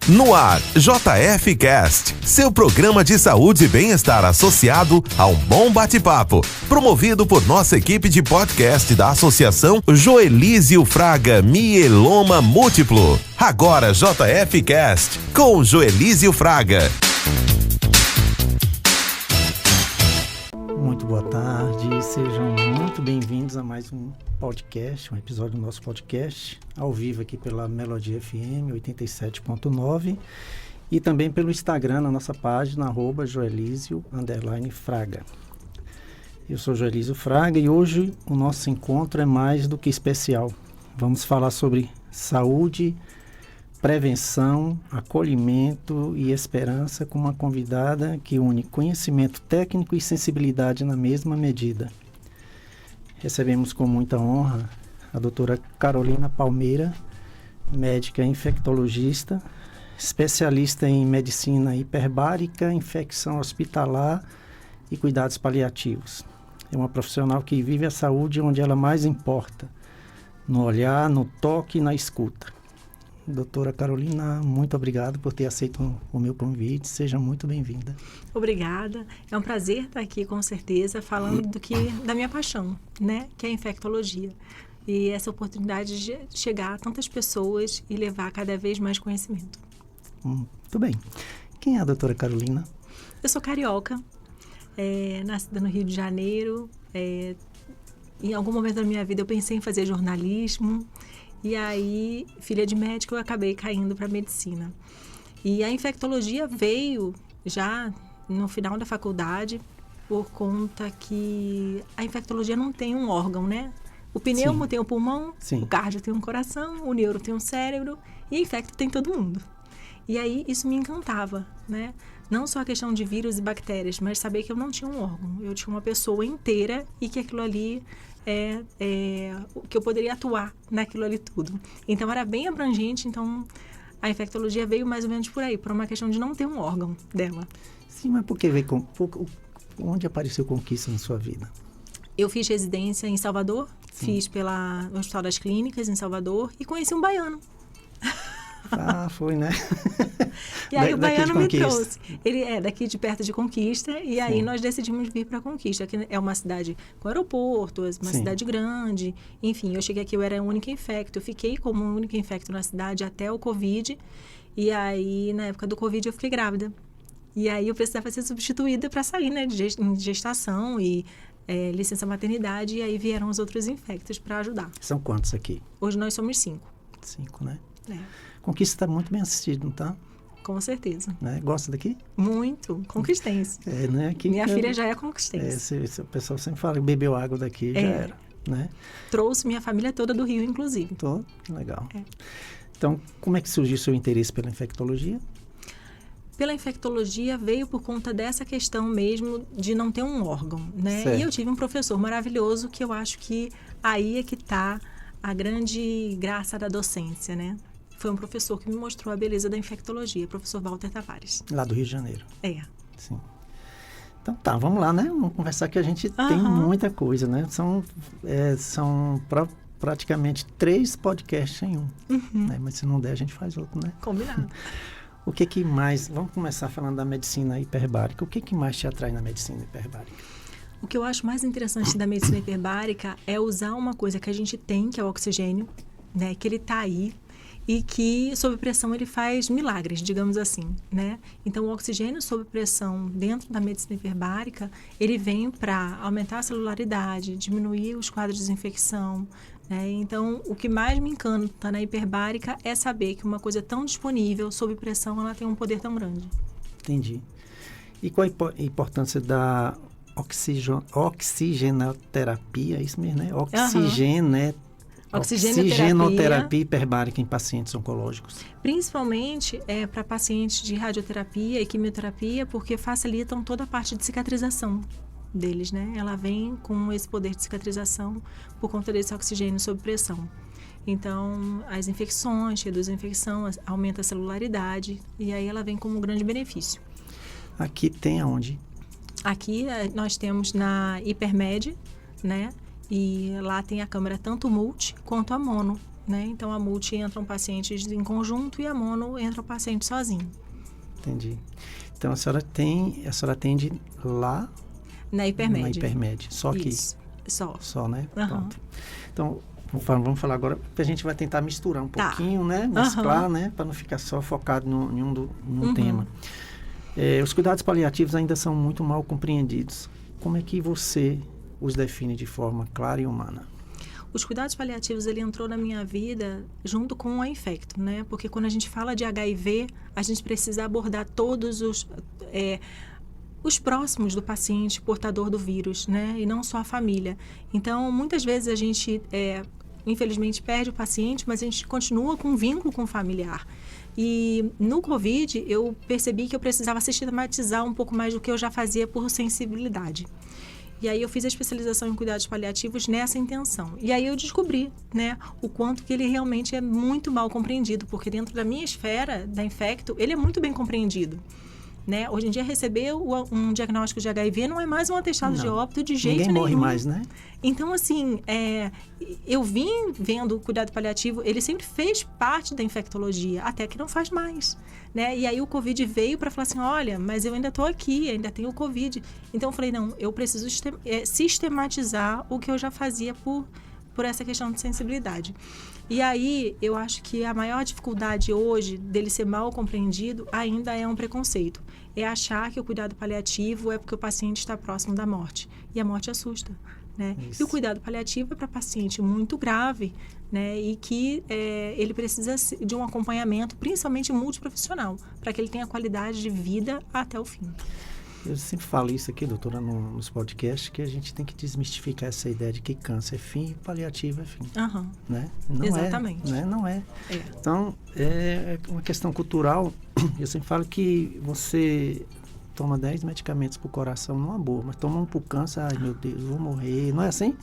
No ar, JF Cast, seu programa de saúde e bem-estar associado a um bom bate-papo, promovido por nossa equipe de podcast da Associação Joelísio Fraga Mieloma Múltiplo. Agora, JF Cast, com Joelísio Fraga. Muito boa tarde, sejam muito bem-vindos a mais um podcast, um episódio do nosso podcast, ao vivo aqui pela Melodia FM 87.9 e também pelo Instagram, na nossa página, @Joelísio_Fraga. Eu sou Joelísio Fraga e hoje o nosso encontro é mais do que especial. Vamos falar sobre saúde, prevenção, acolhimento e esperança com uma convidada que une conhecimento técnico e sensibilidade na mesma medida. Recebemos com muita honra a doutora Carolina Palmeira, médica infectologista, especialista em medicina hiperbárica, infecção hospitalar e cuidados paliativos. É uma profissional que vive a saúde onde ela mais importa, no olhar, no toque e na escuta. Doutora Carolina, muito obrigado por ter aceito o meu convite. Seja muito bem-vinda. Obrigada. É um prazer estar aqui, com certeza, falando da minha paixão, né? Que é a infectologia. E essa oportunidade de chegar a tantas pessoas e levar cada vez mais conhecimento. Muito bem. Quem é a doutora Carolina? Eu sou carioca, nascida no Rio de Janeiro. Em algum momento da minha vida eu pensei em fazer jornalismo. E aí, filha de médico, eu acabei caindo para medicina. E a infectologia veio já no final da faculdade, por conta que a infectologia não tem um órgão, né? O pneumo tem um pulmão, o cardio tem um coração, o neuro tem um cérebro e a infecto tem todo mundo. E aí, isso me encantava, né? Não só a questão de vírus e bactérias, mas saber que eu não tinha um órgão. Eu tinha uma pessoa inteira e que aquilo ali que eu poderia atuar naquilo ali tudo. Então, era bem abrangente. Então, a infectologia veio mais ou menos por aí, por uma questão de não ter um órgão dela. Sim, mas por que veio? Onde apareceu Conquista na sua vida? Eu fiz residência em Salvador, fiz pela Hospital das Clínicas em Salvador e conheci um baiano. Ah, foi, né? E aí o baiano me trouxe. Ele é daqui de perto de Conquista e aí nós decidimos vir para Conquista, que é uma cidade com aeroporto, uma cidade grande. Enfim, eu cheguei aqui, eu era a única infecto. Eu fiquei como única infecto na cidade até o Covid. E aí, na época do Covid, eu fiquei grávida. E aí eu precisava ser substituída para sair, né, de gestação e licença maternidade. E aí vieram os outros infectos para ajudar. São quantos aqui? Hoje nós somos 5. 5, né? É. Conquista está muito bem assistido, não tá? Com certeza. Né? Gosta daqui? Muito. Conquistense. Né? Aqui Minha filha já é conquistense. O pessoal sempre fala que bebeu água daqui, já era. Né? Trouxe minha família toda do Rio, inclusive. Legal. Então, como é que surgiu o seu interesse pela infectologia? Pela infectologia veio por conta dessa questão mesmo de não ter um órgão, né? Certo. E eu tive um professor maravilhoso que eu acho que aí é que está a grande graça da docência, né? Foi um professor que me mostrou a beleza da infectologia, professor Walter Tavares. Lá do Rio de Janeiro. Sim. Então tá, vamos lá, né? Vamos conversar que a gente tem muita coisa, né? São praticamente 3 podcasts em um. Né? Mas se não der, a gente faz outro, né? Combinado. O que mais... Vamos começar falando da medicina hiperbárica. O que mais te atrai na medicina hiperbárica? O que eu acho mais interessante da medicina hiperbárica é usar uma coisa que a gente tem, que é o oxigênio, né? Que ele tá aí. E que, sob pressão, ele faz milagres, digamos assim, né? Então, o oxigênio sob pressão dentro da medicina hiperbárica, ele vem para aumentar a celularidade, diminuir os quadros de infecção, né? Então, o que mais me encanta na hiperbárica é saber que uma coisa tão disponível, sob pressão, ela tem um poder tão grande. Entendi. E qual a importância da oxigenoterapia? É isso mesmo, né? Oxigenoterapia hiperbárica em pacientes oncológicos. Principalmente para pacientes de radioterapia e quimioterapia, porque facilitam toda a parte de cicatrização deles, né? Ela vem com esse poder de cicatrização por conta desse oxigênio sob pressão. Então, as infecções, reduz a infecção, aumenta a celularidade e aí ela vem como um grande benefício. Aqui tem aonde? Aqui nós temos na Hipermed, né? E lá tem a câmara tanto multi quanto a mono. né? Então, a multi entram pacientes em conjunto e a mono entra o paciente sozinho. Entendi. Então, a senhora atende lá Na Hipermed. na Hipermed, só aqui. Isso, só. Só, né? Uhum. Pronto. Então, vamos falar agora, porque a gente vai tentar misturar um Tá. pouquinho, né? Mesclar, né? Para não ficar só focado num tema. Os cuidados paliativos ainda são muito mal compreendidos. Como é que você os define de forma clara e humana? Os cuidados paliativos, ele entrou na minha vida junto com a Infecto, né? Porque quando a gente fala de HIV, a gente precisa abordar todos os próximos do paciente portador do vírus, né? E não só a família. Então, muitas vezes a gente, infelizmente, perde o paciente, mas a gente continua com um vínculo com o familiar. E no Covid, eu percebi que eu precisava sistematizar um pouco mais do que eu já fazia por sensibilidade. E aí eu fiz a especialização em cuidados paliativos nessa intenção. E aí eu descobri, né, o quanto que ele realmente é muito mal compreendido, porque dentro da minha esfera, da Infecto, ele é muito bem compreendido. Né? Hoje em dia, receber um diagnóstico de HIV não é mais um atestado de óbito de jeito nenhum. Ninguém morre mais, né? Então, assim, eu vim vendo o cuidado paliativo, ele sempre fez parte da infectologia, até que não faz mais, né? E aí o Covid veio para falar assim, olha, mas eu ainda estou aqui, ainda tenho o Covid. Então, eu falei, não, eu preciso sistematizar o que eu já fazia por essa questão de sensibilidade. E aí, eu acho que a maior dificuldade hoje dele ser mal compreendido ainda é um preconceito. É achar que o cuidado paliativo é porque o paciente está próximo da morte. E a morte assusta, né? E o cuidado paliativo é para paciente muito grave, né? E que ele precisa de um acompanhamento, principalmente multiprofissional, para que ele tenha qualidade de vida até o fim. Eu sempre falo isso aqui, doutora, nos podcasts, que a gente tem que desmistificar essa ideia de que câncer é fim e paliativo é fim. Uhum. Né? Não Exatamente. Né? Não é. Então, é uma questão cultural. Eu sempre falo que você toma 10 medicamentos para o coração numa boa, mas toma um para o câncer, ai meu Deus, vou morrer. Não é assim?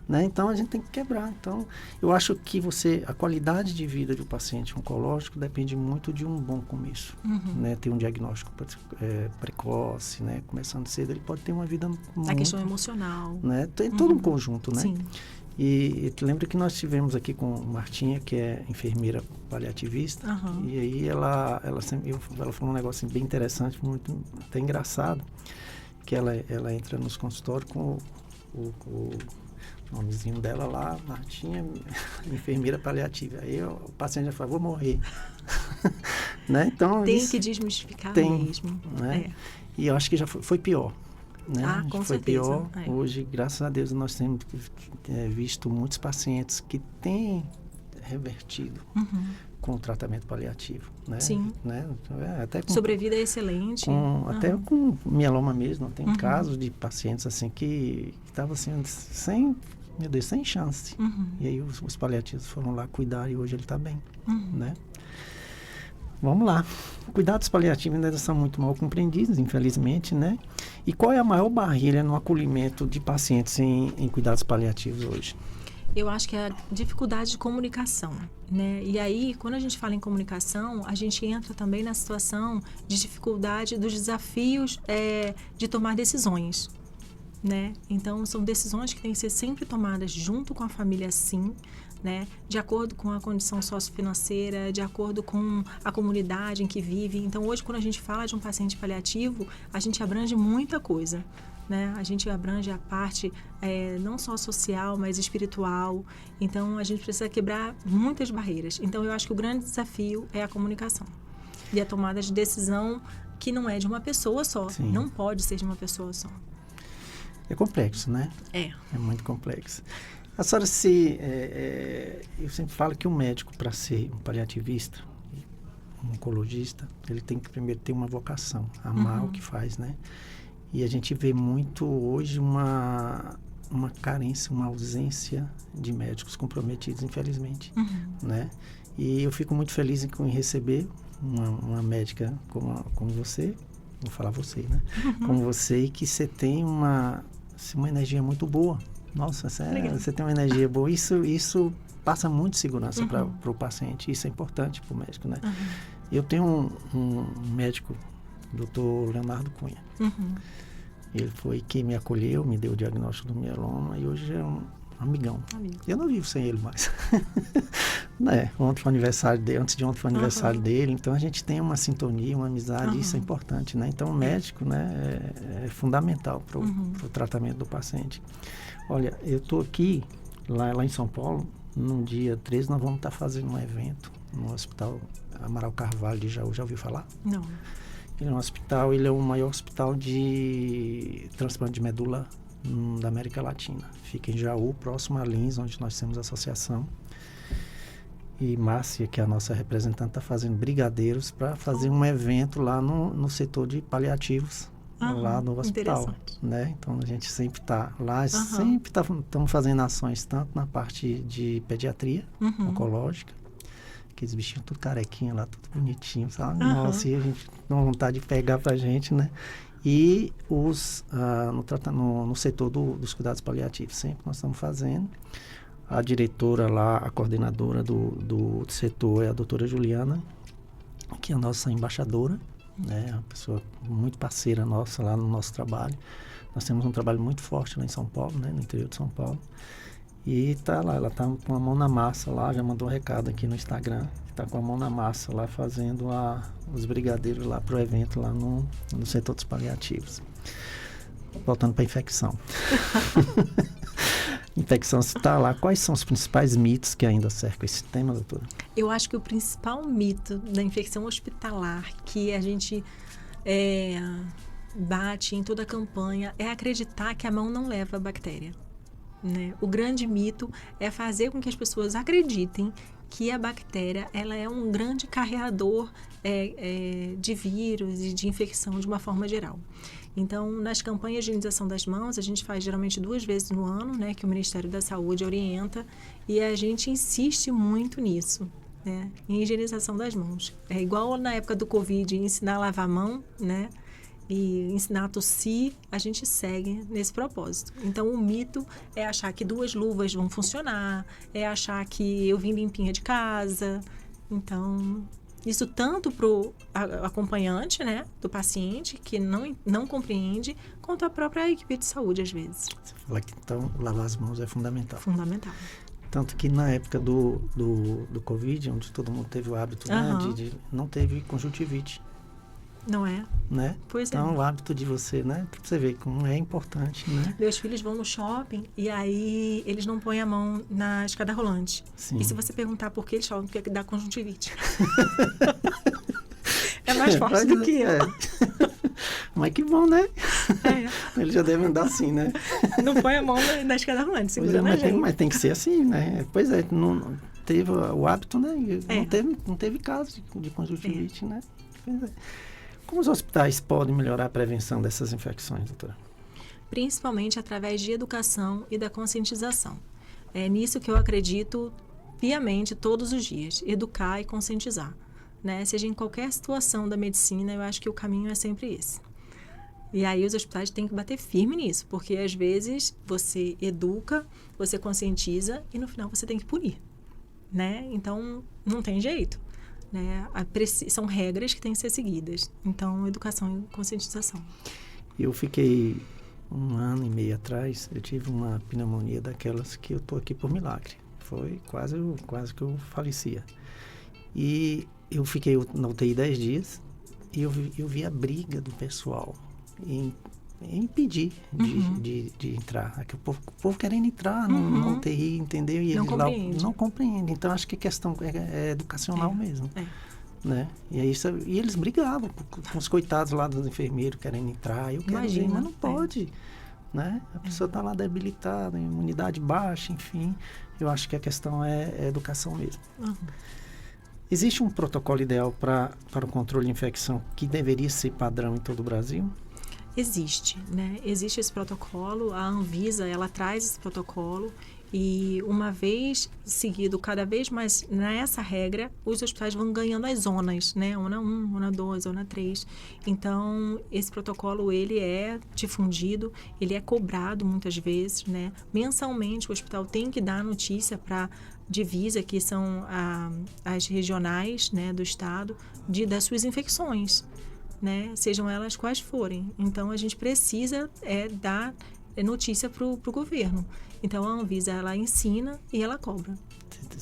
Né? Então, a gente tem que quebrar. Então, eu acho que a qualidade de vida do paciente oncológico depende muito de um bom começo. Né? Ter um diagnóstico precoce, né? Começando cedo, ele pode ter uma vida muito... A questão emocional. Né? Tem todo um conjunto, né? Sim. E lembra que nós tivemos aqui com Martinha, que é enfermeira paliativista, e aí ela falou um negócio bem interessante, muito até engraçado, que ela entra nos consultórios com o nomezinho dela lá, Martinha, enfermeira paliativa. Aí o paciente já fala, vou morrer. Né? Então, tem que desmistificar mesmo. Né? E eu acho que já foi pior. Né? Com foi certeza. pior. Hoje, graças a Deus, nós temos visto muitos pacientes que têm revertido com o tratamento paliativo. Né? Sim. Né? Até com, sobrevida é excelente. Até com mieloma mesmo. Tem casos de pacientes assim que estavam assim, sem chance. E aí os paliativos foram lá cuidar e hoje ele está bem. Né? Vamos lá. Cuidados paliativos ainda são muito mal compreendidos, infelizmente, né? E qual é a maior barreira no acolhimento de pacientes em cuidados paliativos hoje? Eu acho que é a dificuldade de comunicação, né? E aí, quando a gente fala em comunicação, a gente entra também na situação de dificuldade dos desafios de tomar decisões, né? Então, são decisões que têm que ser sempre tomadas junto com a família, sim, né? De acordo com a condição sociofinanceira, de acordo com a comunidade em que vive. Então, hoje, quando a gente fala de um paciente paliativo, a gente abrange muita coisa, né? A gente abrange a parte não só social, mas espiritual. Então, a gente precisa quebrar muitas barreiras. Então, eu acho que o grande desafio é a comunicação e a tomada de decisão que não é de uma pessoa só. Sim. Não pode ser de uma pessoa só. É complexo, né? É muito complexo. A senhora, eu sempre falo que o médico, para ser um paliativista, um oncologista, ele tem que primeiro ter uma vocação, amar o que faz, né? E a gente vê muito hoje uma carência, uma ausência de médicos comprometidos, infelizmente, né? E eu fico muito feliz em receber uma médica como você, vou falar você, né? Como você, e que você tem uma energia muito boa. Nossa, você tem uma energia boa. Isso passa muito segurança para o paciente. Isso é importante para o médico, né? Eu tenho um médico, Dr. Leonardo Cunha. Ele foi quem me acolheu, me deu o diagnóstico do mieloma, e hoje amigão. Eu não vivo sem ele mais. Né? Ontem foi aniversário dele, antes de ontem foi aniversário dele, então a gente tem uma sintonia, uma amizade, isso é importante, né? Então o médico, né, é fundamental para o tratamento do paciente. Olha, eu estou aqui, lá em São Paulo, no dia 13 nós vamos estar fazendo um evento no Hospital Amaral Carvalho de Jaú. Já ouviu falar? Não. Ele é um hospital, ele é o maior hospital de transplante de medula da América Latina. Fica em Jaú, próximo a Lins, onde nós temos a associação. E Márcia, que é a nossa representante, está fazendo brigadeiros para fazer um evento lá no setor de paliativos, lá no hospital. Né? Então a gente sempre está lá, sempre estamos fazendo ações, tanto na parte de pediatria oncológica, aqueles bichinhos tudo carequinho lá, tudo bonitinho, sabe? Nossa, e a gente tem vontade de pegar pra gente, né? E no setor dos cuidados paliativos, sempre nós estamos fazendo. A diretora lá, a coordenadora do setor é a doutora Juliana, que é a nossa embaixadora, né? Uma pessoa muito parceira nossa lá no nosso trabalho. Nós temos um trabalho muito forte lá em São Paulo, né? No interior de São Paulo. E tá lá, ela tá com a mão na massa lá, já mandou um recado aqui no Instagram, tá com a mão na massa lá, fazendo os brigadeiros lá pro evento lá no setor dos paliativos. Voltando para infecção. Infecção está lá. Quais são os principais mitos que ainda cercam esse tema, doutora? Eu acho que o principal mito da infecção hospitalar que a gente bate em toda a campanha é acreditar que a mão não leva a bactéria. Né? O grande mito é fazer com que as pessoas acreditem que a bactéria ela é um grande carreador de vírus e de infecção de uma forma geral. Então, nas campanhas de higienização das mãos, a gente faz geralmente 2 vezes no ano, né, que o Ministério da Saúde orienta, e a gente insiste muito nisso, né, em higienização das mãos. É igual na época do Covid, ensinar a lavar a mão, né, e ensinar a tossir, a gente segue nesse propósito. Então, o mito é achar que 2 luvas vão funcionar, é achar que eu vim limpinha de casa. Então, isso tanto para o acompanhante, né, do paciente, que não compreende, quanto a própria equipe de saúde, às vezes. Você fala que, então, lavar as mãos é fundamental. Fundamental. Tanto que na época do Covid, onde todo mundo teve o hábito, né, não teve conjuntivite. Não é? Né? Pois então, o hábito de você, né? Pra você ver como é importante, né? Meus filhos vão no shopping e aí eles não põem a mão na escada rolante. Sim. E se você perguntar por que eles falam que dá conjuntivite. É mais forte do que eu. Mas que bom, né? Eles já devem andar assim, né? Não põe a mão na escada rolante, segura na gente. Mas tem que ser assim, né? Pois é, não teve o hábito, né? Não teve caso de conjuntivite, né? Pois é. Como os hospitais podem melhorar a prevenção dessas infecções, doutora? Principalmente através de educação e da conscientização. É nisso que eu acredito piamente todos os dias, educar e conscientizar. Né? Seja em qualquer situação da medicina, eu acho que o caminho é sempre esse. E aí os hospitais têm que bater firme nisso, porque às vezes você educa, você conscientiza e no final você tem que punir. Né? Então, não tem jeito. Né? São regras que têm que ser seguidas. Então, educação e conscientização. Eu fiquei 1 ano e meio atrás, eu tive uma pneumonia daquelas que eu tô aqui por milagre. Foi quase que eu falecia. E eu fiquei na UTI 10 dias e eu vi a briga do pessoal em impedir de entrar. O povo querendo entrar no UTI, entendeu? E eles lá não compreendem. Então, acho que a questão é educacional mesmo. Né? E eles brigavam com os coitados lá dos enfermeiros querendo entrar. Eu quero ir, mas não pode. Né? A pessoa está lá debilitada, imunidade baixa, enfim. Eu acho que a questão é educação mesmo. Existe um protocolo ideal para o controle de infecção que deveria ser padrão em todo o Brasil? Existe, né? Existe esse protocolo, a Anvisa, ela traz esse protocolo e uma vez seguido, cada vez mais nessa regra, os hospitais vão ganhando as zonas, né? Zona 1, Zona 2, Zona 3. Então, esse protocolo, ele é difundido, ele é cobrado muitas vezes, né? Mensalmente, o hospital tem que dar notícia para divisa, que são as regionais, né, do estado, das suas infecções. Né, sejam elas quais forem. Então, a gente precisa dar notícia para o governo. Então, a Anvisa, ela ensina e ela cobra.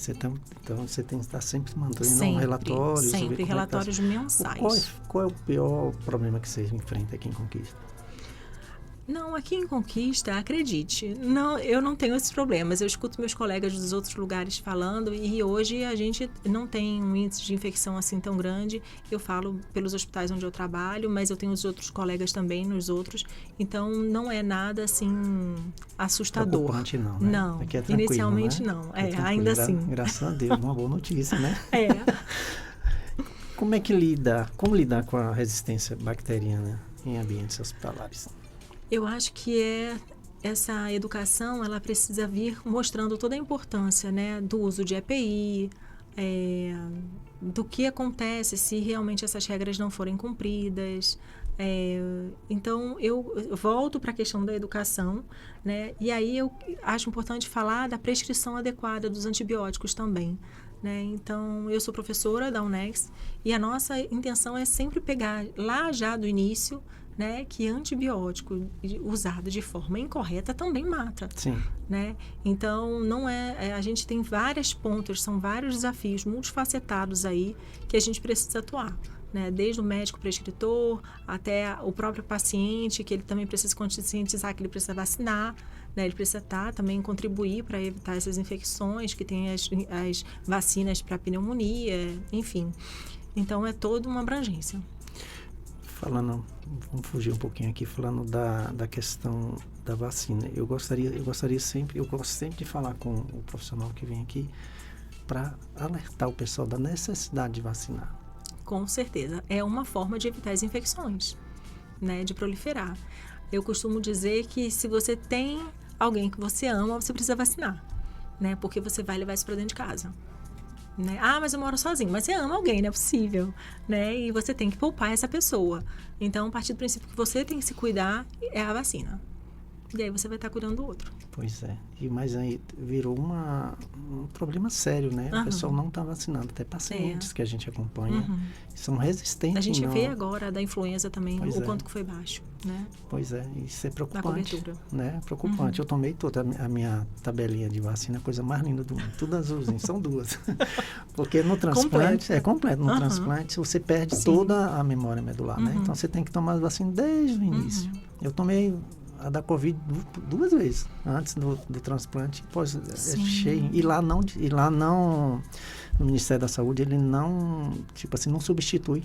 Então, você tem que estar sempre mantendo Relatórios. Sempre, relatórios mensais. Qual é o pior problema que você enfrenta aqui em Conquista? Não, aqui em Conquista, acredite, não, eu não tenho esses problemas. Eu escuto meus colegas dos outros lugares falando e hoje a gente não tem um índice de infecção assim tão grande. Eu falo pelos hospitais onde eu trabalho, mas eu tenho os outros colegas também nos outros. Então, não é nada assim assustador. Preocupante não, né? Não, aqui é tranquilo, inicialmente né? não. Tranquilo, Ainda assim. Graças a Deus, uma boa notícia, né? É. Como lidar com a resistência bacteriana em ambientes hospitalares? Eu acho que essa educação, ela precisa vir mostrando toda a importância, né, do uso de EPI, do que acontece se realmente essas regras não forem cumpridas. Então, eu volto para a questão da educação, né, e aí eu acho importante falar da prescrição adequada dos antibióticos também. Né? Então, eu sou professora da UNEX e a nossa intenção é sempre pegar lá já do início, né, que antibiótico usado de forma incorreta também mata. Sim. Né? Então, não a gente tem várias pontas, são vários desafios multifacetados aí que a gente precisa atuar. Né? Desde o médico prescritor até o próprio paciente, que ele também precisa conscientizar que ele precisa vacinar, né? Ele precisa também contribuir para evitar essas infecções, que tem as vacinas para pneumonia, enfim. Então, é toda uma abrangência. Vamos fugir um pouquinho aqui, falando da questão da vacina. Eu gosto sempre de falar com o profissional que vem aqui para alertar o pessoal da necessidade de vacinar. Com certeza. É uma forma de evitar as infecções, né, de proliferar. Eu costumo dizer que se você tem alguém que você ama, você precisa vacinar, né, porque você vai levar isso para dentro de casa. Né? Ah, mas eu moro sozinho. Mas você ama alguém, não é possível, né? E você tem que poupar essa pessoa. Então, a partir do princípio que você tem que se cuidar, é a vacina. E aí você vai estar cuidando do outro. Pois é. Mas aí virou um problema sério, né? O pessoal não está vacinando. Até pacientes que a gente acompanha são resistentes. A gente vê agora da influenza também, quanto que foi baixo, né? Pois é. Isso é preocupante. Na cobertura. Né? Preocupante. Eu tomei toda a minha tabelinha de vacina, a coisa mais linda do mundo. Tudo azulzinho. São duas. Porque no transplante... É completo. No transplante, você perde toda a memória medular, né? Então, você tem que tomar a vacina desde o início. Eu tomei a da Covid 2 vezes, antes do transplante, depois cheio. E lá não, no Ministério da Saúde, ele não, não substitui.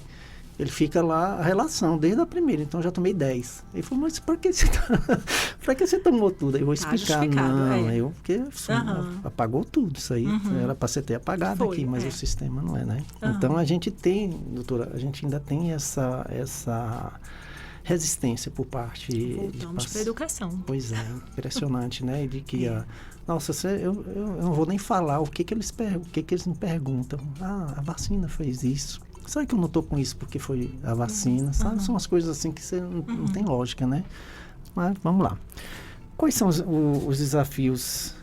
Ele fica lá a relação, desde a primeira. Então, eu já tomei 10. Ele falou, mas por que você tomou tudo? Eu vou explicar. Porque apagou tudo. Isso aí era para você ter apagado aqui, mas o sistema não é, né? Então, a gente tem, doutora, a gente ainda tem essa resistência por parte Voltamos para a educação. Pois é, impressionante, né? De que eu não vou nem falar o que eles me perguntam. Ah, a vacina fez isso. Será que eu não estou com isso porque foi a vacina? Sabe? São as coisas assim que você não tem lógica, né? Mas vamos lá. Quais são os desafios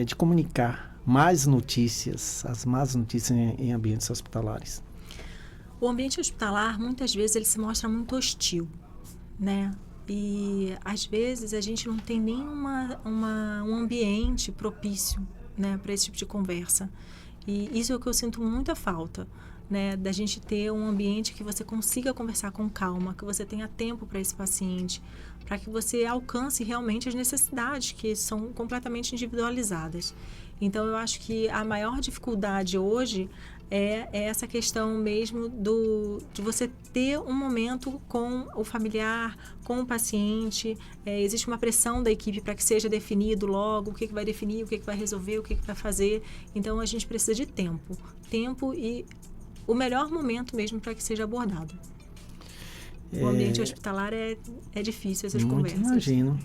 de comunicar mais notícias, as más notícias em ambientes hospitalares? O ambiente hospitalar, muitas vezes, ele se mostra muito hostil, né? E, às vezes, a gente não tem nem um ambiente propício, né, para esse tipo de conversa. E isso é o que eu sinto muita falta, né? Da gente ter um ambiente que você consiga conversar com calma, que você tenha tempo para esse paciente, para que você alcance realmente as necessidades que são completamente individualizadas. Então, eu acho que a maior dificuldade hoje é essa questão mesmo de você ter um momento com o familiar, com o paciente. Existe uma pressão da equipe para que seja definido logo o que vai definir, o que vai resolver, o que vai fazer. Então, a gente precisa de tempo. Tempo e o melhor momento mesmo para que seja abordado. O ambiente hospitalar é difícil essas conversas. Imagino.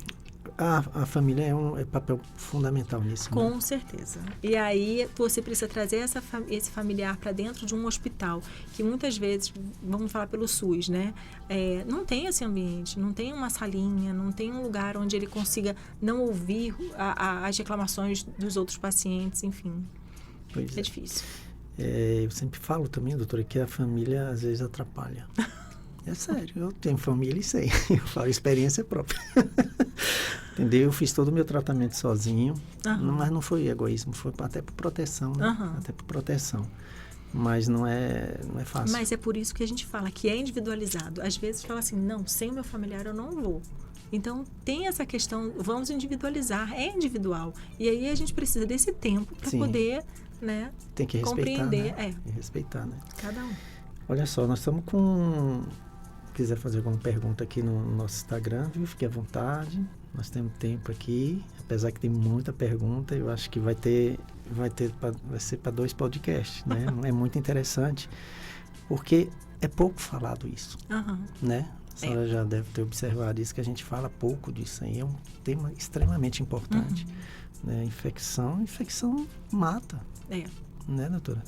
A família é papel fundamental nisso. Com certeza. E aí você precisa trazer esse familiar para dentro de um hospital, que muitas vezes, vamos falar pelo SUS, né? Não tem esse ambiente, não tem uma salinha, não tem um lugar onde ele consiga não ouvir as reclamações dos outros pacientes, enfim. Pois é difícil. Eu sempre falo também, doutora, que a família às vezes atrapalha. É sério, eu tenho família e sei. Eu falo experiência própria. Entendeu? Eu fiz todo o meu tratamento sozinho, mas não foi egoísmo, foi até por proteção, né? Até por proteção. Mas não é fácil. Mas é por isso que a gente fala que é individualizado. Às vezes fala assim, não, sem o meu familiar eu não vou. Então, tem essa questão, vamos individualizar, é individual. E aí a gente precisa desse tempo para poder, né, tem que compreender. Respeitar, né? Tem que respeitar, né? Cada um. Olha só, nós estamos com... quiser fazer alguma pergunta aqui no nosso Instagram, viu? Fique à vontade. Nós temos tempo aqui, apesar que tem muita pergunta, eu acho que vai ser para 2 podcasts, né? É muito interessante, porque é pouco falado isso, né? A senhora já deve ter observado isso, que a gente fala pouco disso aí, é um tema extremamente importante. Né? Infecção mata, né, doutora?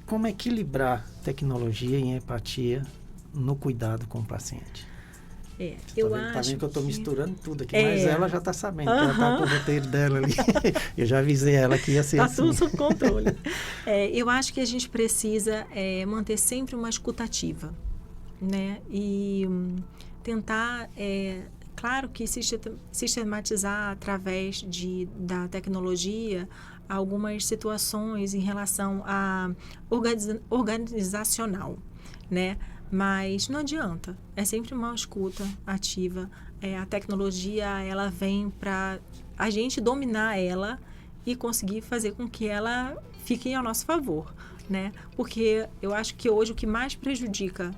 Como equilibrar tecnologia e empatia no cuidado com o paciente? Tá vendo que eu estou misturando tudo aqui, mas ela já está sabendo, que ela está com o roteiro dela ali. Eu já avisei ela que ia ser assim. Está tudo sob controle. Eu acho que a gente precisa manter sempre uma escutativa, né? E tentar, claro que sistematizar através da tecnologia algumas situações em relação a organizacional, né? Mas não adianta, é sempre uma escuta ativa. A tecnologia, ela vem para a gente dominar ela e conseguir fazer com que ela fique ao nosso favor, né? Porque eu acho que hoje o que mais prejudica,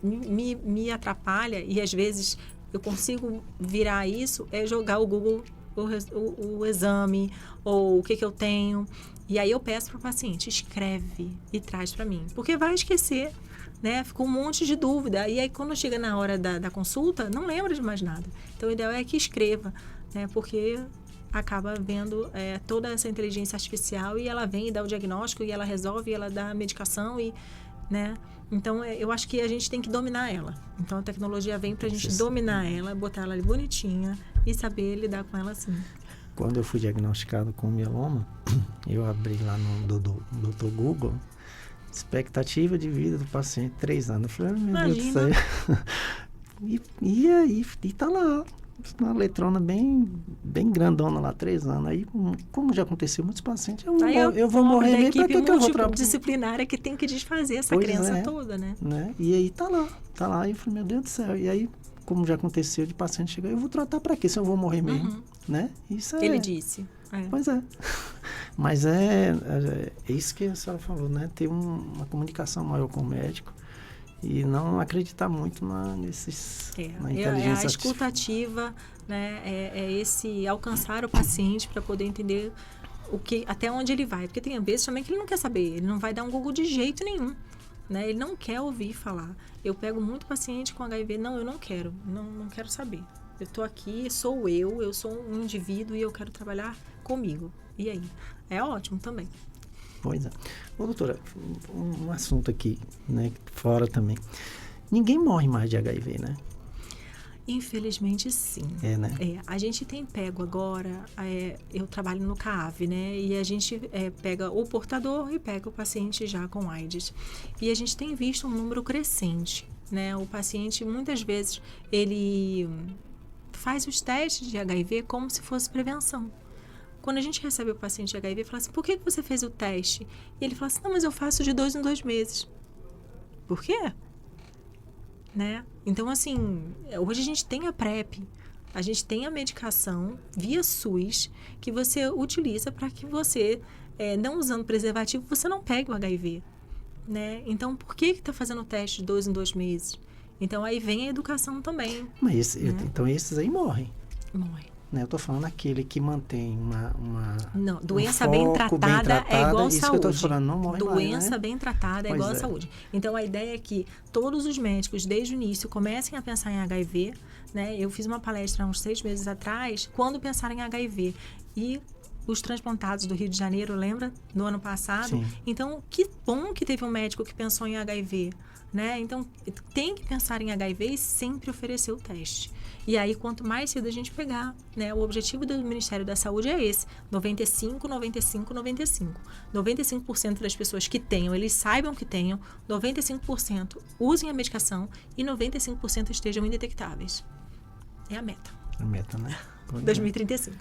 me atrapalha, e às vezes eu consigo virar isso, é jogar o Google o exame, ou o que eu tenho. E aí eu peço para o paciente, escreve e traz para mim, porque vai esquecer. Né? Ficou um monte de dúvida. E aí, quando chega na hora da consulta, não lembra de mais nada. Então, o ideal é que escreva, né? Porque acaba vendo toda essa inteligência artificial e ela vem e dá o diagnóstico e ela resolve, e ela dá a medicação, né? Então, eu acho que a gente tem que dominar ela. Então, a tecnologia vem para a gente dominar ela, botar ela ali bonitinha e saber lidar com ela assim. Quando eu fui diagnosticado com mieloma, eu abri lá no Dr. Google, expectativa de vida do paciente, 3 anos. Eu falei, meu Deus do céu. E aí, tá lá, uma letrona bem grandona lá, 3 anos. Aí, como já aconteceu muitos pacientes, eu vou morrer mesmo, pra que eu vou trabalhar? Disciplinária que tem que desfazer essa crença toda, né? E aí, tá lá. E eu falei, meu Deus do céu. E aí, como já aconteceu de paciente chegar, eu vou tratar pra quê se eu vou morrer mesmo? Né? Isso Ele disse. Pois é. Mas é isso que a senhora falou, né? Ter uma comunicação maior com o médico e não acreditar muito na inteligência a escuta ativa, né? Esse alcançar o paciente para poder entender até onde ele vai. Porque tem vezes também que ele não quer saber, ele não vai dar um Google de jeito nenhum. Né? Ele não quer ouvir falar. Eu pego muito paciente com HIV, não, eu não quero saber. Eu estou aqui, eu sou um indivíduo e eu quero trabalhar comigo. E aí? É ótimo também. Pois é. Ô, doutora, um assunto aqui, né, fora também. Ninguém morre mais de HIV, né? Infelizmente, sim. Né? A gente tem pego agora, eu trabalho no CAAV, né? E a gente pega o portador e pega o paciente já com AIDS. E a gente tem visto um número crescente, né? O paciente, muitas vezes, ele faz os testes de HIV como se fosse prevenção. Quando a gente recebe o paciente de HIV, fala assim, por que você fez o teste? E ele fala assim, não, mas eu faço de 2 em 2 meses. Por quê? Né? Então, assim, hoje a gente tem a PrEP, a gente tem a medicação via SUS que você utiliza para que você, não usando preservativo, você não pegue o HIV. Né? Então, por que está fazendo o teste de 2 em 2 meses? Então, aí vem a educação também. Mas então, esses aí morrem. Morrem. Eu estou falando aquele que mantém Não, doença bem tratada é igual isso saúde. Que eu tô falando, não morre doença mais, né? bem tratada é igual a saúde. Então, a ideia é que todos os médicos, desde o início, comecem a pensar em HIV. Né? Eu fiz uma palestra há uns 6 meses atrás, quando pensarem em HIV. E os transplantados do Rio de Janeiro, lembra? No ano passado. Sim. Então, que bom que teve um médico que pensou em HIV. Né? Então, tem que pensar em HIV e sempre oferecer o teste. E aí, quanto mais cedo a gente pegar, né? O objetivo do Ministério da Saúde é esse, 95, 95, 95. 95% das pessoas que tenham, eles saibam que tenham, 95% usem a medicação e 95% estejam indetectáveis. É a meta. A meta, né? 2035.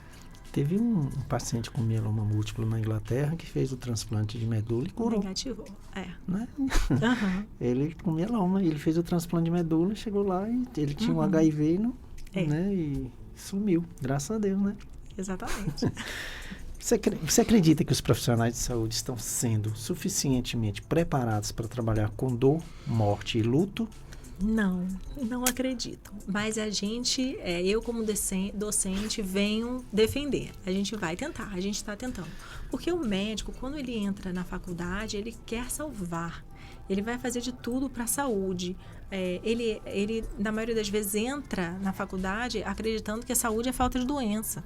Teve um paciente com mieloma múltiplo na Inglaterra que fez o transplante de medula e curou. Negativo, Né? Uhum. Ele com mieloma, ele fez o transplante de medula, chegou lá e ele tinha um HIV né? E sumiu, graças a Deus, né? Exatamente. Você acredita que os profissionais de saúde estão sendo suficientemente preparados para trabalhar com dor, morte e luto? Não acredito. Mas a gente, eu como docente, venho defender. A gente vai tentar, a gente está tentando. Porque o médico, quando ele entra na faculdade, ele quer salvar. Ele vai fazer de tudo para a saúde. Ele, na maioria das vezes, entra na faculdade acreditando que a saúde é falta de doença.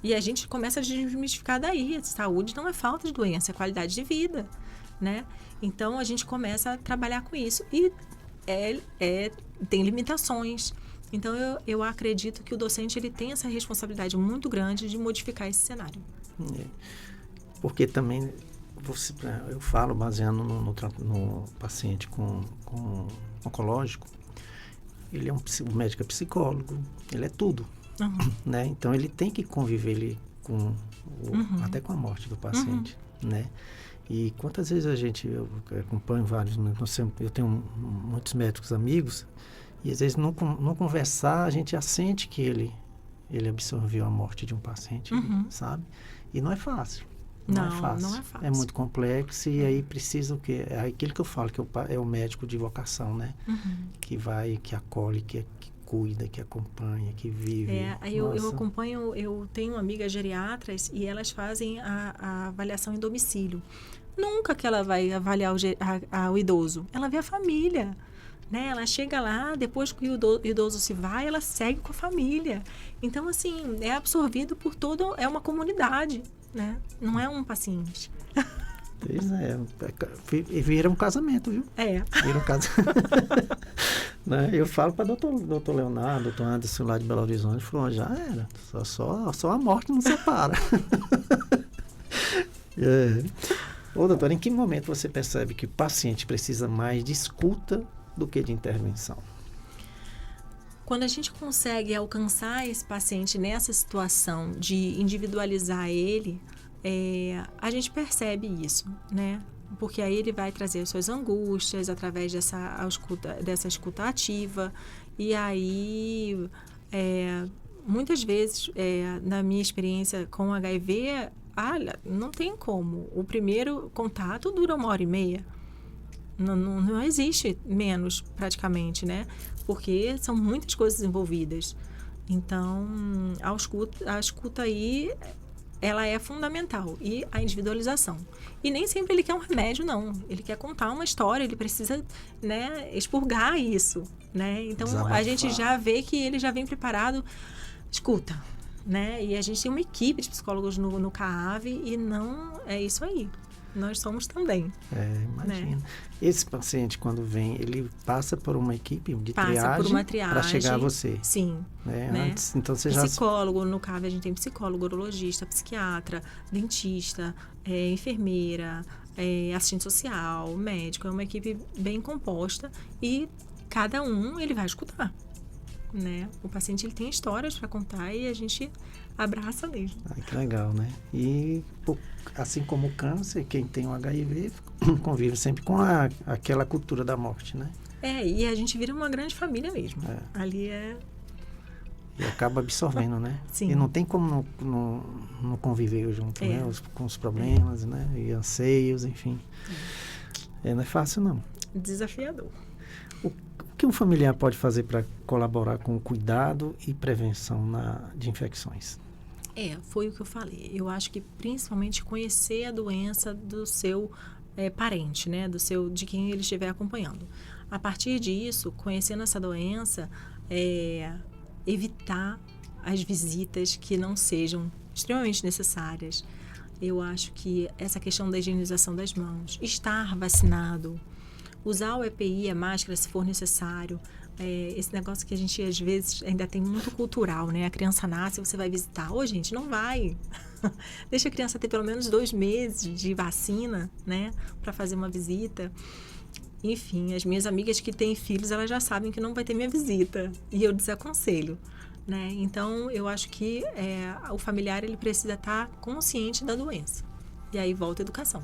E a gente começa a desmistificar daí. Saúde não é falta de doença, é qualidade de vida, né? Então, a gente começa a trabalhar com isso. E tem limitações. Então, eu acredito que o docente ele tem essa responsabilidade muito grande de modificar esse cenário. Porque também, eu falo baseando no paciente com oncológico, ele o médico é psicólogo, ele é tudo. Né? Então, ele tem que conviver até com a morte do paciente, né? E quantas vezes eu acompanho vários, eu tenho muitos médicos amigos, e às vezes não conversar, a gente já sente que ele absorveu a morte de um paciente, sabe? E não é fácil. Não é fácil. É muito complexo e aí precisa o quê? É aquilo que eu falo, que é o médico de vocação, né? Que acolhe, que cuida, que acompanha, que vive. Eu acompanho, eu tenho amigas geriatras e elas fazem a avaliação em domicílio. Nunca que ela vai avaliar o idoso, ela vê a família, né? Ela chega lá, depois que o idoso se vai, ela segue com a família. Então, assim, é absorvido por é uma comunidade, né? Não é um paciente. Pois vira um casamento, viu? Vira um casamento. Né? Eu falo para doutor Leonardo, doutor Anderson lá de Belo Horizonte, falou, já era, só a morte não separa. Ô, doutor, em que momento você percebe que o paciente precisa mais de escuta do que de intervenção? Quando a gente consegue alcançar esse paciente nessa situação de individualizar ele, a gente percebe isso, né? Porque aí ele vai trazer as suas angústias através dessa escuta ativa. E aí, muitas vezes, na minha experiência com HIV, não tem como. O primeiro contato dura 1h30. Não existe menos, praticamente, né? Porque são muitas coisas envolvidas. Então, a escuta aí, ela é fundamental. E a individualização. E nem sempre ele quer um remédio, não. Ele quer contar uma história, ele precisa, né, expurgar isso, né? Então, a gente já vê que ele já vem preparado. Escuta, né? E a gente tem uma equipe de psicólogos no CAAV e não é isso aí. Nós somos também. Imagina. Né? Esse paciente, quando vem, ele passa por uma equipe de triagem para chegar a você. Sim. Né? Né? Antes, então você psicólogo, no CAV a gente tem psicólogo, urologista, psiquiatra, dentista, enfermeira, assistente social, médico. É uma equipe bem composta e cada um ele vai escutar. Né? O paciente ele tem histórias para contar e a gente abraça mesmo. Que legal, né? E assim como o câncer, quem tem o HIV convive sempre com aquela cultura da morte, né? E a gente vira uma grande família mesmo. Ali E acaba absorvendo, né? Sim. E não tem como não conviver junto, né? Com os problemas, né? E anseios, enfim. Não é fácil, não. Desafiador. O que um familiar pode fazer para colaborar com o cuidado e prevenção de infecções? Foi o que eu falei. Eu acho que principalmente conhecer a doença do seu parente, né? De quem ele estiver acompanhando. A partir disso, conhecendo essa doença, evitar as visitas que não sejam extremamente necessárias. Eu acho que essa questão da higienização das mãos, estar vacinado, usar o EPI, a máscara, se for necessário. Esse negócio que a gente, às vezes, ainda tem muito cultural, né? A criança nasce, você vai visitar. Gente, não vai. Deixa a criança ter pelo menos 2 meses de vacina, né? Para fazer uma visita. Enfim, as minhas amigas que têm filhos, elas já sabem que não vai ter minha visita. E eu desaconselho, né? Então, eu acho que o familiar ele precisa estar consciente da doença. E aí volta a educação.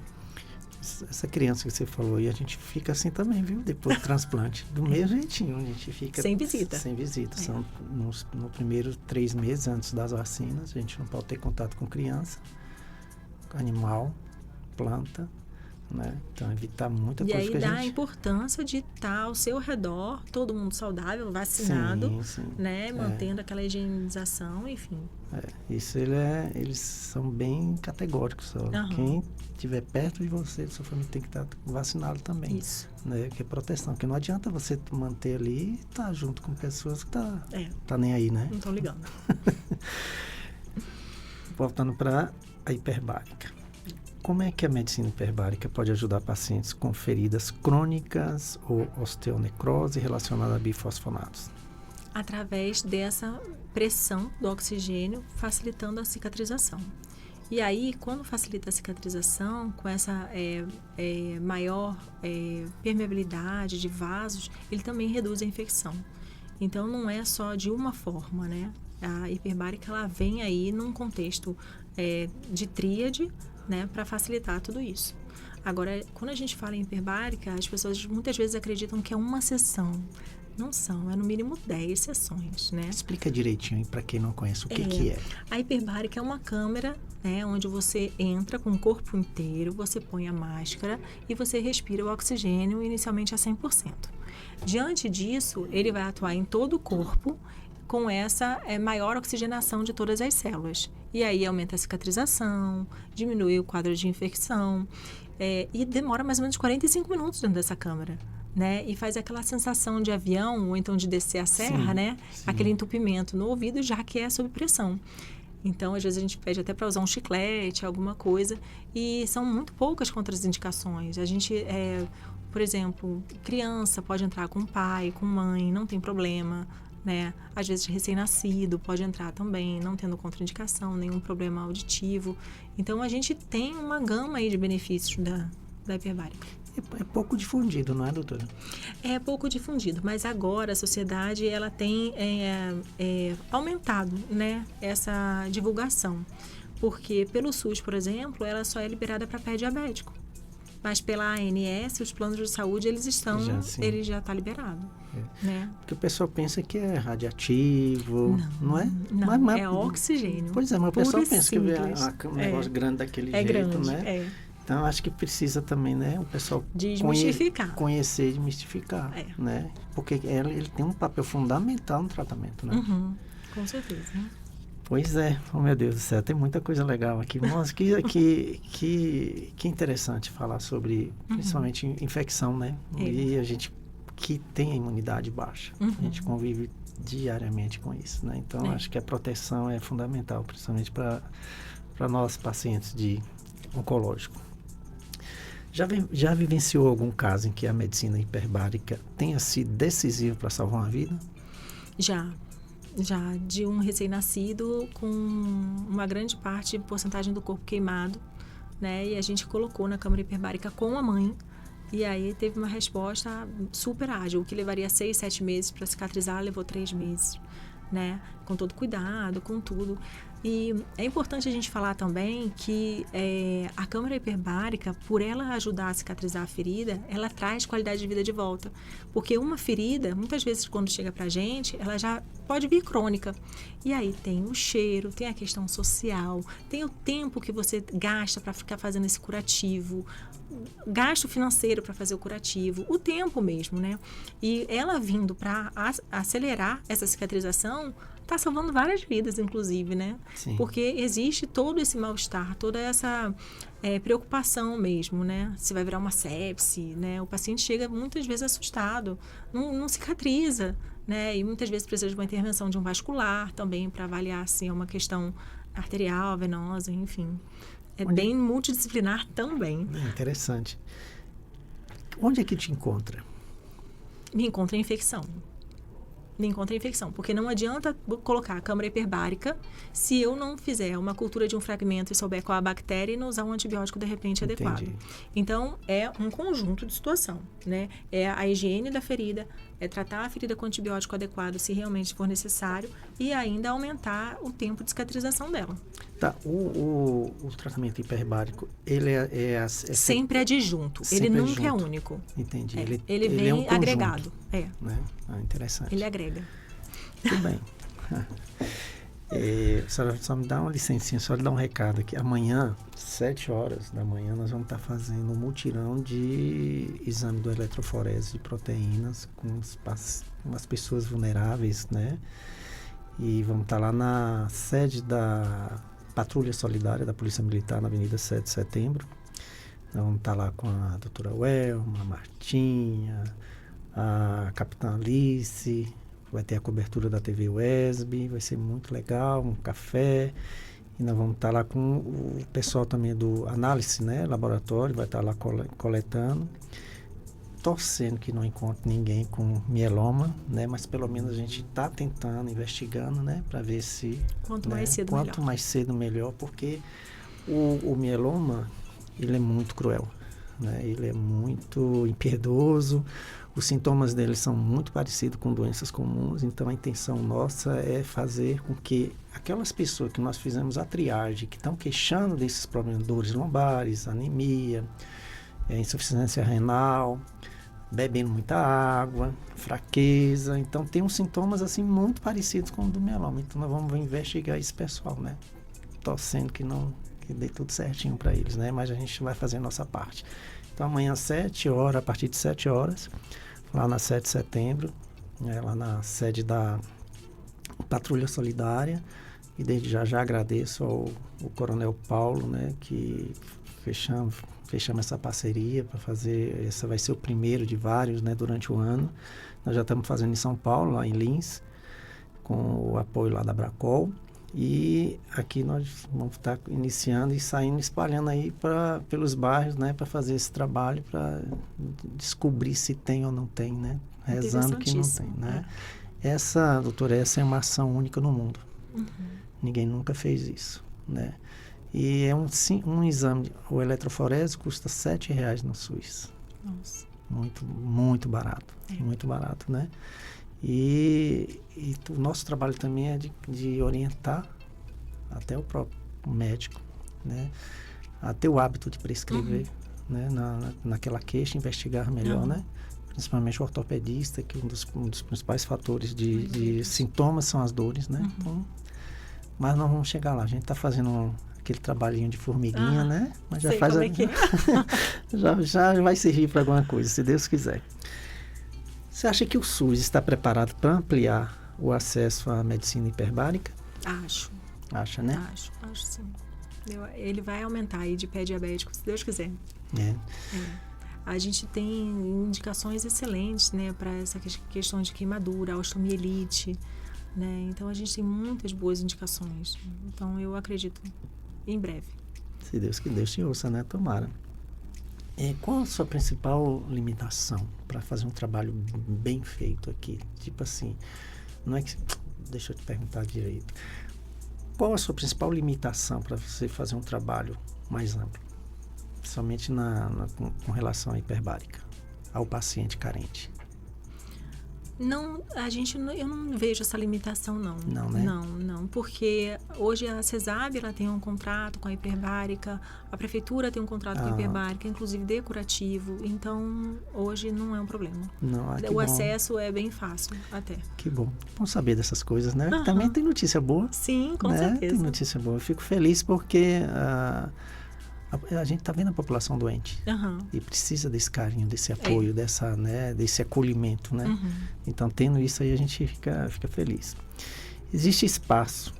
Essa criança que você falou, e a gente fica assim também, viu? Depois do transplante. Do mesmo jeitinho, a gente fica... Sem visita. Sem visita. São no primeiro 3 meses antes das vacinas, a gente não pode ter contato com criança, animal, planta, né? Então, evitar muita coisa que a gente... E aí dá a importância de estar ao seu redor, todo mundo saudável, vacinado, sim. né? Mantendo aquela higienização, enfim. Isso eles são bem categóricos. Quem estiver perto de você, sua família tem que estar vacinado também. Isso. Né? Que é proteção. Porque não adianta você manter ali e estar junto com pessoas que tá nem aí, né? Não estão ligando. Voltando para a hiperbárica. Como é que a medicina hiperbárica pode ajudar pacientes com feridas crônicas ou osteonecrose relacionada a bifosfonatos? Através dessa pressão do oxigênio, facilitando a cicatrização. E aí, quando facilita a cicatrização, com essa maior permeabilidade de vasos, ele também reduz a infecção. Então, não é só de uma forma, né? A hiperbárica, ela vem aí num contexto de tríade, né? Para facilitar tudo isso. Agora, quando a gente fala em hiperbárica, as pessoas muitas vezes acreditam que é uma sessão. Não são, é no mínimo 10 sessões, né? Explica direitinho para quem não conhece o que é. A hiperbárica é uma câmera, né, onde você entra com o corpo inteiro, você põe a máscara e você respira o oxigênio inicialmente a 100%. Diante disso, ele vai atuar em todo o corpo com essa maior oxigenação de todas as células. E aí aumenta a cicatrização, diminui o quadro de infecção e demora mais ou menos 45 minutos dentro dessa câmera. Né? E faz aquela sensação de avião, ou então de descer a serra, né? Sim. Aquele entupimento no ouvido, já que é sob pressão. Então, às vezes a gente pede até para usar um chiclete, alguma coisa, e são muito poucas contraindicações. A gente, por exemplo, criança pode entrar com pai, com mãe, não tem problema, né? Às vezes recém-nascido pode entrar também, não tendo contraindicação, nenhum problema auditivo. Então, a gente tem uma gama aí de benefícios da hiperbárica. É pouco difundido, não é, doutora? É pouco difundido, mas agora a sociedade ela tem aumentado, né, essa divulgação. Porque pelo SUS, por exemplo, ela só é liberada para pé diabético. Mas pela ANS, os planos de saúde, ele já está liberado. Né? Porque o pessoal pensa que é radiativo, não é? Não, mas é oxigênio. Pois é, mas o pessoal pensa que é um negócio grande daquele jeito, grande, né? Então, acho que precisa também, né, o pessoal desmistificar. Conhecer e desmistificar, né? Porque ele tem um papel fundamental no tratamento, né? Com certeza. Pois é, oh meu Deus do céu, tem muita coisa legal aqui. Nossa, que interessante falar sobre, principalmente, infecção, né? E a gente que tem a imunidade baixa, a gente convive diariamente com isso, né? Então, acho que a proteção é fundamental, principalmente para nós pacientes de oncológico. Já vivenciou algum caso em que a medicina hiperbárica tenha sido decisiva para salvar uma vida? Já de um recém-nascido com uma grande porcentagem do corpo queimado, né? E a gente colocou na câmara hiperbárica com a mãe. E aí teve uma resposta super ágil, o que levaria 6, 7 meses para cicatrizar, levou 3 meses, né? Com todo cuidado, com tudo. E é importante a gente falar também que a câmara hiperbárica, por ela ajudar a cicatrizar a ferida, ela traz qualidade de vida de volta. Porque uma ferida, muitas vezes quando chega pra gente, ela já pode vir crônica. E aí tem o cheiro, tem a questão social, tem o tempo que você gasta para ficar fazendo esse curativo, gasto financeiro para fazer o curativo, o tempo mesmo, né? E ela vindo para acelerar essa cicatrização, está salvando várias vidas, inclusive, né? Sim. Porque existe todo esse mal-estar, toda essa preocupação mesmo, né? Se vai virar uma sepse, né? O paciente chega muitas vezes assustado, não cicatriza, né? E muitas vezes precisa de uma intervenção de um vascular também para avaliar se é uma questão arterial, venosa, enfim. Bem multidisciplinar também. Interessante. Onde é que te encontra? Me encontra em infecção. Porque não adianta colocar a câmara hiperbárica se eu não fizer uma cultura de um fragmento e souber qual a bactéria e não usar um antibiótico de repente adequado. Então, é um conjunto de situação, né? É a higiene da ferida, tratar a ferida com antibiótico adequado, se realmente for necessário, e ainda aumentar o tempo de cicatrização dela. Tá, o tratamento hiperbárico, ele sempre adjunto, ele nunca é único. Entendi. Ele vem é um conjunto, agregado. Né? Interessante. Ele agrega. Tudo bem. A senhora só me dá uma licencinha, só lhe dar um recado aqui. Amanhã, 7 horas da manhã, nós vamos estar fazendo um mutirão de exame do eletroforese de proteínas com as pessoas vulneráveis, né? E vamos estar lá na sede da Patrulha Solidária da Polícia Militar, na Avenida 7 de Setembro. Nós vamos estar lá com a doutora Welma, a Martinha, a Capitã Alice. Vai ter a cobertura da TV UESB, vai ser muito legal, um café. E nós vamos estar lá com o pessoal também do análise, né? Laboratório, vai estar lá coletando. Torcendo que não encontre ninguém com mieloma, né? Mas pelo menos a gente está tentando, investigando, né? Para ver se... Quanto mais cedo, melhor. Mais cedo, melhor, porque o mieloma, ele é muito cruel, né? Ele é muito impiedoso. Os sintomas dele são muito parecidos com doenças comuns, então a intenção nossa é fazer com que aquelas pessoas que nós fizemos a triagem, que estão queixando desses problemas, dores lombares, anemia, insuficiência renal, bebendo muita água, fraqueza, então tem uns sintomas assim muito parecidos com o do mieloma. Então nós vamos investigar esse pessoal, né? Torcendo que dê tudo certinho para eles, né? Mas a gente vai fazer a nossa parte. Então amanhã 7 horas, a partir de 7 horas, lá na 7 de setembro, lá na sede da Patrulha Solidária, e desde já agradeço ao Coronel Paulo, né, que fechamos essa parceria para fazer, esse vai ser o primeiro de vários, né, durante o ano. Nós já estamos fazendo em São Paulo, lá em Lins, com o apoio lá da Bracol. E aqui nós vamos estar iniciando e saindo, espalhando aí pelos bairros, né, para fazer esse trabalho, para descobrir se tem ou não tem, né, rezando que não tem, né. Doutora, essa é uma ação única no mundo. Uhum. Ninguém nunca fez isso, né. E é um exame, o eletroforese custa R$7 no SUS. Nossa. Muito, muito barato, muito barato, né. E o nosso trabalho também é de orientar até o próprio médico, né, a ter o hábito de prescrever, né, naquela queixa, investigar melhor, né, principalmente o ortopedista, que um dos principais fatores de sintomas são as dores, né. Então, mas nós vamos chegar lá, a gente está fazendo aquele trabalhinho de formiguinha, né, mas já faz já vai servir para alguma coisa, se Deus quiser. Você acha que o SUS está preparado para ampliar o acesso à medicina hiperbárica? Acho. Acha, né? Acho sim. Ele vai aumentar aí de pé diabético, se Deus quiser. A gente tem indicações excelentes, né, para essa questão de queimadura, osteomielite, né? Então a gente tem muitas boas indicações. Então eu acredito em breve. Se Deus te ouça, né? Tomara. Qual a sua principal limitação para fazer um trabalho bem feito aqui? Tipo assim, não é que... Deixa eu te perguntar direito. Qual a sua principal limitação para você fazer um trabalho mais amplo? Somente com relação à hiperbárica, ao paciente carente. Não, eu não vejo essa limitação, não. Não, né? Não, porque hoje a CESAB, ela tem um contrato com a hiperbárica, a prefeitura tem um contrato com a hiperbárica, inclusive de curativo, então hoje não é um problema. O acesso é bem fácil, até. Que bom. Bom saber dessas coisas, né? Também tem notícia boa. Sim, com né? certeza. Tem notícia boa. Eu fico feliz porque a gente está vendo a população doente e precisa desse carinho, desse apoio, desse acolhimento, né? Então, tendo isso aí, a gente fica feliz. Existe espaço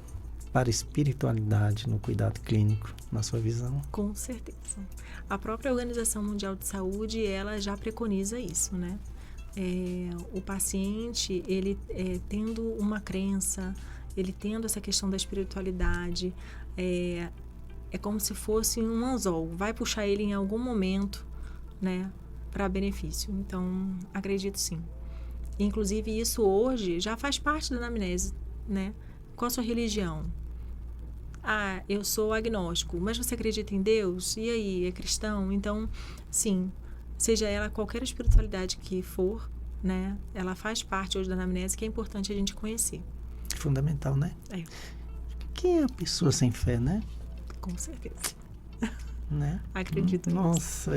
para espiritualidade no cuidado clínico, na sua visão? Com certeza. A própria Organização Mundial de Saúde, ela já preconiza isso, né? O paciente, ele tendo uma crença, ele tendo essa questão da espiritualidade, é como se fosse um anzol, vai puxar ele em algum momento, né, para benefício. Então, acredito sim. Inclusive, isso hoje já faz parte da anamnese, né? Qual a sua religião? Eu sou agnóstico, mas você acredita em Deus? E aí, é cristão? Então, sim, seja ela qualquer espiritualidade que for, né? Ela faz parte hoje da anamnese que é importante a gente conhecer. Fundamental, né? É, Quem é a pessoa sem fé, né? com certeza. Né? Acredito nisso. Nossa,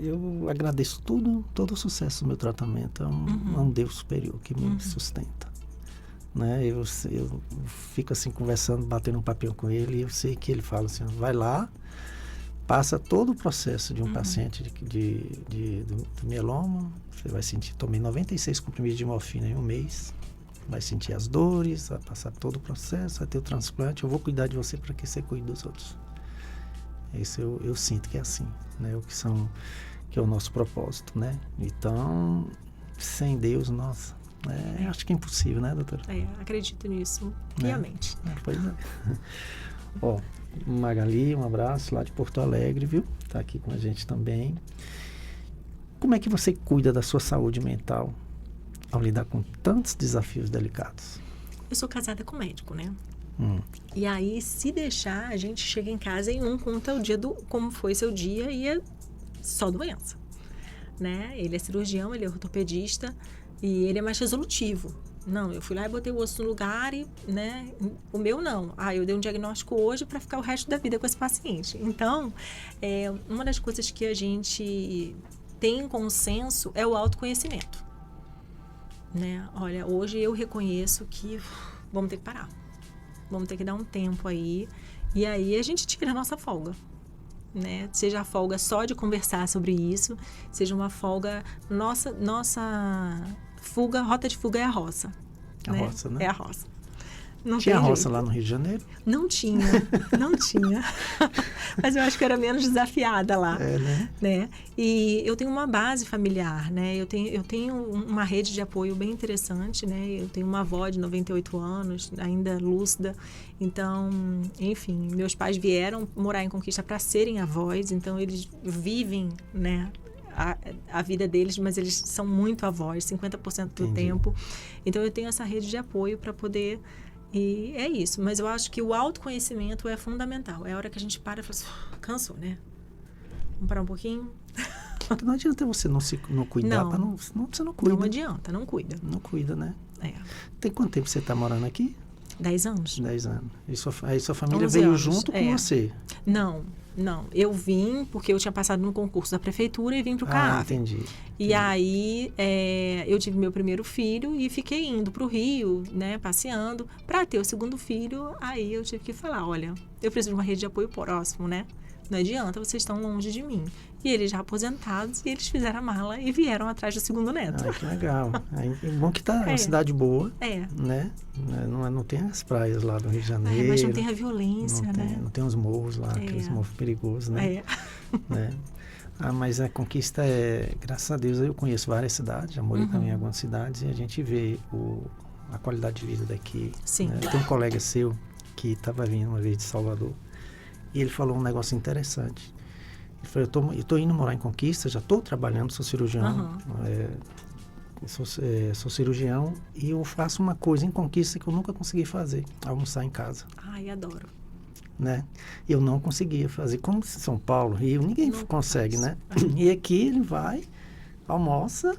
eu agradeço todo o sucesso do meu tratamento a um Deus superior que me sustenta. Né? Eu fico assim conversando, batendo um papel com ele, e eu sei que ele fala assim, vai lá, passa todo o processo de um paciente do mieloma, você vai sentir, tomei 96 comprimidos de morfina em um mês, vai sentir as dores, vai passar todo o processo, vai ter o transplante, eu vou cuidar de você para que você cuide dos outros. Isso eu sinto que é assim, né? Que é o nosso propósito, né? Então, sem Deus, nossa, acho que é impossível, né, doutora? Acredito nisso, piamente. Pois é. Ó, Magali, um abraço lá de Porto Alegre, viu? Tá aqui com a gente também. Como é que você cuida da sua saúde mental ao lidar com tantos desafios delicados? Eu sou casada com médico, né? E aí, se deixar, a gente chega em casa e conta o dia como foi seu dia e é só doença, né? Ele é cirurgião, ele é ortopedista e ele é mais resolutivo. Não, eu fui lá e botei o osso no lugar e, né, o meu não. Eu dei um diagnóstico hoje para ficar o resto da vida com esse paciente. Então, uma das coisas que a gente tem em consenso é o autoconhecimento, né? Olha, hoje eu reconheço que vamos ter que parar. Vamos ter que dar um tempo aí. E aí a gente tira a nossa folga, né? Seja a folga só de conversar sobre isso, seja uma folga... Nossa fuga, rota de fuga é a roça. A roça, né? É a roça. Não tinha roça jeito. lá no Rio de Janeiro? Não tinha. Mas eu acho que eu era menos desafiada lá. Né? E eu tenho uma base familiar, né? Eu tenho uma rede de apoio bem interessante, né? Eu tenho uma avó de 98 anos, ainda lúcida. Então, enfim, meus pais vieram morar em Conquista para serem avós, então eles vivem, né, a vida deles, mas eles são muito avós, 50% do tempo. Então, eu tenho essa rede de apoio para poder... E é isso, mas eu acho que o autoconhecimento é fundamental. É a hora que a gente para e fala assim, cansou, né? Vamos parar um pouquinho? Não adianta você não cuidar, você não cuida. Não adianta, não cuida. Não cuida, né? Tem quanto tempo você está morando aqui? 10 anos. 10 anos. Aí sua família veio junto com você? Não. Eu vim porque eu tinha passado no concurso da prefeitura e vim para o CAF. Entendi. E aí, eu tive meu primeiro filho e fiquei indo para o Rio, né, passeando. Para ter o segundo filho, aí eu tive que falar, olha, eu preciso de uma rede de apoio próximo, né? Não adianta, vocês estão longe de mim. E eles já aposentados, e eles fizeram a mala e vieram atrás do segundo neto. Que legal. É bom que tá uma cidade boa, né? Não tem as praias lá do Rio de Janeiro. Mas não tem a violência, né? Não tem os morros lá, aqueles morros perigosos, né? Né? Mas a Conquista graças a Deus, eu conheço várias cidades, já morei também em algumas cidades, e a gente vê a qualidade de vida daqui. Sim. Né? Tem um colega seu que estava vindo uma vez de Salvador, e ele falou um negócio interessante. Ele falou, eu tô indo morar em Conquista, já estou trabalhando, sou cirurgião, sou cirurgião, e eu faço uma coisa em Conquista que eu nunca consegui fazer, almoçar em casa. Ai, adoro. Né? Eu não conseguia fazer, como São Paulo, Rio, ninguém consegue, né? E aqui ele vai, almoça,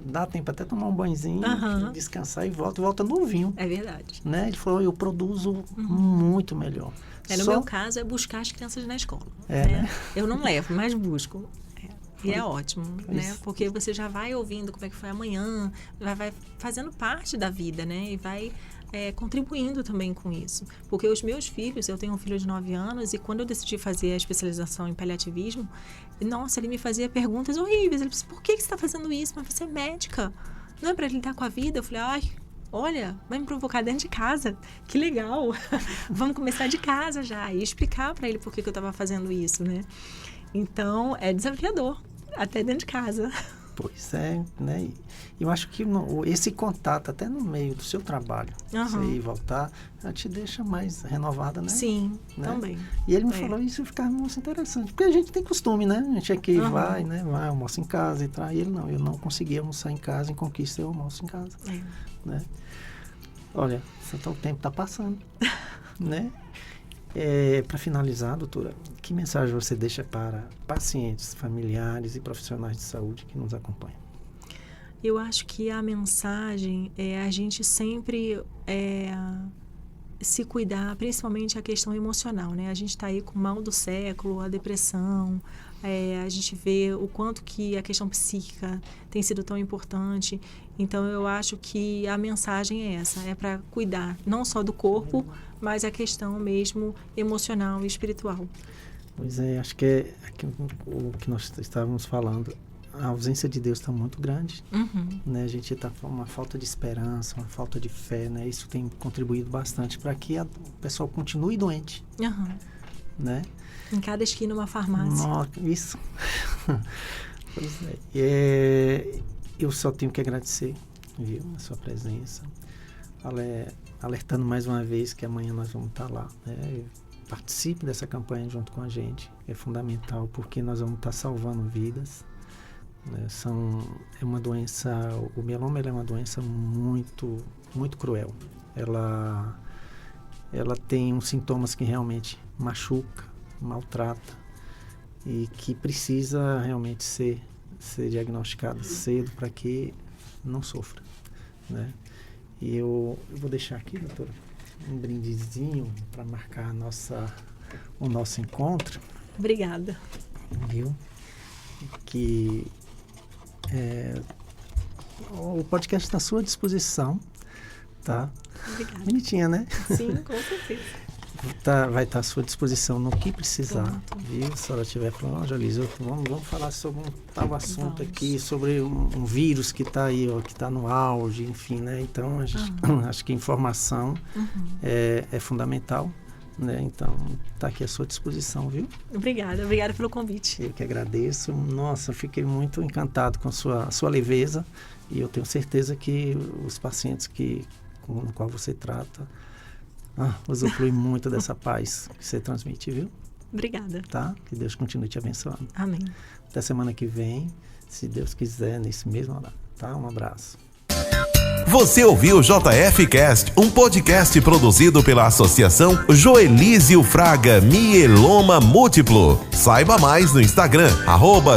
dá tempo até tomar um banhozinho, descansar e volta novinho. É verdade. Né? Ele falou, eu produzo muito melhor. No meu caso, é buscar as crianças na escola. Né? Eu não levo, mas busco. E é ótimo, né? Porque você já vai ouvindo como é que foi amanhã, vai fazendo parte da vida, né? E vai contribuindo também com isso. Porque os meus filhos, eu tenho um filho de 9 anos, e quando eu decidi fazer a especialização em paliativismo, nossa, ele me fazia perguntas horríveis. Ele disse, por que você está fazendo isso? Mas você é médica, não é para lidar com a vida? Eu falei, olha, vai me provocar dentro de casa, que legal. Vamos começar de casa já, e explicar para ele por que eu estava fazendo isso, né? Então, é desafiador, até dentro de casa. Pois é, né? Eu acho que esse contato, até no meio do seu trabalho, você ir e voltar, já te deixa mais renovada, né? Sim, né? Também. E ele me falou isso, ficava muito interessante. Porque a gente tem costume, né? A gente aqui vai, né? Vai, almoça em casa e tal. E ele não, eu não conseguia almoçar em casa, em Conquista eu almoço em casa. Né? Olha, o tempo tá passando, né? Para finalizar, doutora, que mensagem você deixa para pacientes, familiares e profissionais de saúde que nos acompanham? Eu acho que a mensagem é a gente sempre se cuidar, principalmente a questão emocional, né? A gente está aí com o mal do século, a depressão, a gente vê o quanto que a questão psíquica tem sido tão importante. Então, eu acho que a mensagem é essa, é para cuidar não só do corpo, mas a questão mesmo emocional e espiritual. Pois é, acho que é o que nós estávamos falando. A ausência de Deus está muito grande, né? A gente está com uma falta de esperança, uma falta de fé, né? Isso tem contribuído bastante para que o pessoal continue doente, né? Em cada esquina uma farmácia. Isso. Pois é. Eu só tenho que agradecer, viu, a sua presença, alertando mais uma vez que amanhã nós vamos estar lá, né? Participe dessa campanha junto com a gente, é fundamental, porque nós vamos estar salvando vidas. É uma doença, o mieloma é uma doença muito, muito cruel. Ela tem uns sintomas que realmente machuca, maltrata e que precisa realmente ser diagnosticado cedo para que não sofra, né? E eu vou deixar aqui, doutora, um brindezinho para marcar o nosso encontro. Obrigada. Viu? Que o podcast está à sua disposição, tá? Obrigada. Bonitinha, né? Sim, com certeza. Vai estar à sua disposição no que precisar. Pronto. Viu? Se ela estiver falando, Joelise, vamos falar sobre um tal assunto aqui, sobre um vírus que está aí, ó, que está no auge, enfim, né? Então, a gente, acho que informação é fundamental, né? Então, está aqui à sua disposição, viu? Obrigada pelo convite. Eu que agradeço. Nossa, fiquei muito encantado com a sua leveza e eu tenho certeza que os pacientes com o qual você trata usufrui muito dessa paz que você transmite, viu? Obrigada. Tá? Que Deus continue te abençoando. Amém. Até semana que vem, se Deus quiser, nesse mesmo horário, tá? Um abraço. Você ouviu o JF Cast, um podcast produzido pela Associação Joelísio Fraga Mieloma Múltiplo. Saiba mais no Instagram,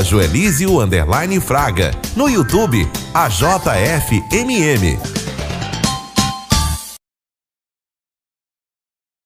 @Joelísio_Fraga. No YouTube, AJFMM.